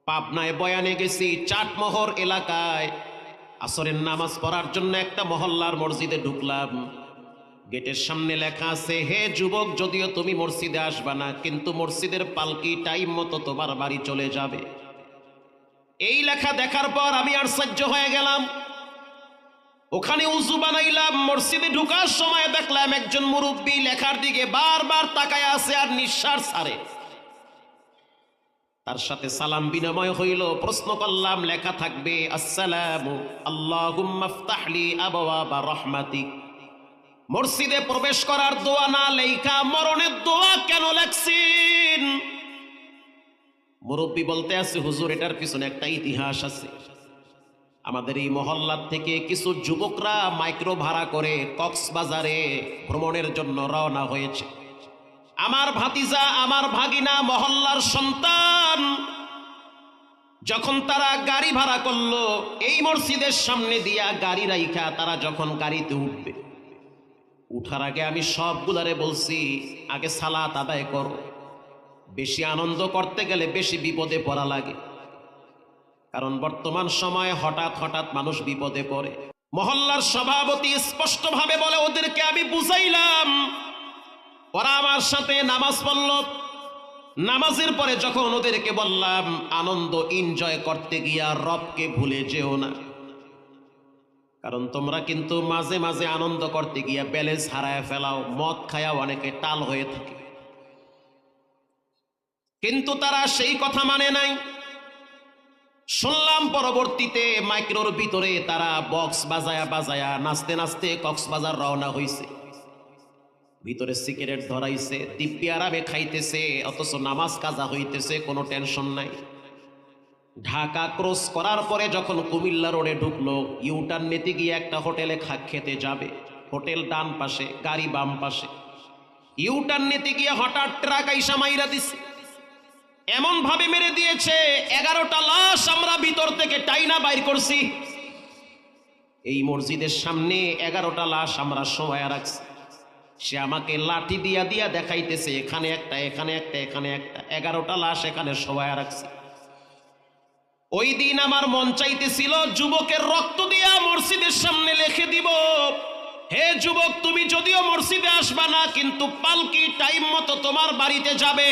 পাবনায় বয়ানে গেছি, চাটমোহর এলাকায় আসরের নামাজ পড়ার জন্য একটা মহল্লার মসজিদে ঢুকলাম। গেটের সামনে লেখা আছে, হে যুবক, যদিও তুমি মসজিদে আসবা না, কিন্তু মসজিদের পালকি টাইম মতো তোমার বাড়ি চলে যাবে। এই লেখা দেখার পর আমি আশ্চর্য হয়ে গেলাম। ওখানে উজু বানাইলাম, মসজিদে ঢুকার সময় দেখলাম একজন মুরব্বী লেখার দিকে বারবার তাকায় আছে আর নিঃশ্বাস ছাড়ে। তার সাথে সালাম বিনিময় হইল। প্রশ্ন করলাম, লেখা থাকবে আসসালামু আল্লাহুম্মা ইফতাহলি আবওয়াবা রাহমাতিক। মসজিদে প্রবেশ করার দোয়া না লেখা মরণের দোয়া কেন লেখছেন? মুরব্বী বলতে আছে, হুজুর, এটার পিছনে একটা ইতিহাস আছে। আমাদের এই মহল্লার থেকে কিছু যুবকরা মাইক্রো ভাড়া করে কক্সবাজারে ভ্রমণের জন্য রওনা হয়েছে। আমার ভাতিজা, আমার ভাগিনা, মহল্লার সন্তান, যখন তারা গাড়ি ভাড়া করলো, এই মসজিদের সামনে দিয়া গাড়ি রাইখা তারা যখন গাড়িতে উঠবে, উঠার আগে আমি সবগুলারে বলছি, আগে সালাত আদায় করো। বেশি আনন্দ করতে গেলে বেশি বিপদে পড়া লাগে, কারণ বর্তমান সময়ে হঠাৎ হঠাৎ মানুষ বিপদে পড়ে। মহল্লার সভাপতি স্পষ্টভাবে বলে, ওদেরকে আমি বুঝাইলাম, ওরা আমার সাথে নামাজ পড়ল। নামাজের পরে যখন ওদেরকে বললাম, আনন্দ এনজয় করতে গিয়া রবকে ভুলে যেও না, কারণ তোমরা কিন্তু মাঝে মাঝে আনন্দ করতে গিয়া ব্যালেন্স হারায় ফেলাও, মদ খায়া অনেকে টাল হয়ে থাকে। কিন্তু তারা সেই কথা মানে নাই। শুনলাম পরবর্তীতে মাইক্রোর ভিতরে তারা বক্স বাজায়া বাজায়া নাচতে নাচতে কক্সবাজার রওনা হইছে। ভিতরে সিগারেট ধরাইছে, দিব্যি আরামে খাইতেছে, অথচ নামাজ কাজা হইতেছে, কোনো টেনশন নাই। ঢাকা ক্রস করার পরে যখন কুমিল্লা রোডে ঢুকলো, ইউটার্ন নিতে গিয়ে একটা হোটেলে খেতে যাবে। হোটেল ডান পাশে, গাড়ি বাম পাশে। ইউটার্ন নিতে গিয়ে হঠাৎ ট্রাক আইসা মাইরা দিছে। এমন ভাবে মেরে দিয়েছে, 11টা লাশ আমরা ভিতর থেকে টাইনা বাইর করছি। এই মসজিদের সামনে 11টা লাশ আমরা শোয়া রাখছি। সে আমাকে লাঠি দিয়া দিয়া দেখাইতেছে, এখানে একটা, এখানে একটা, এখানে একটা, 11টা লাশ এখানে শোয়া রাখছি। ওই দিন আমার মন চাইতেছিল যুবকের রক্ত দিয়া মসজিদের সামনে লিখে দিব, হে যুবক, তুমি যদিও মসজিদে আসবা না, কিন্তু পালকি টাইম মতো তোমার বাড়িতে যাবে।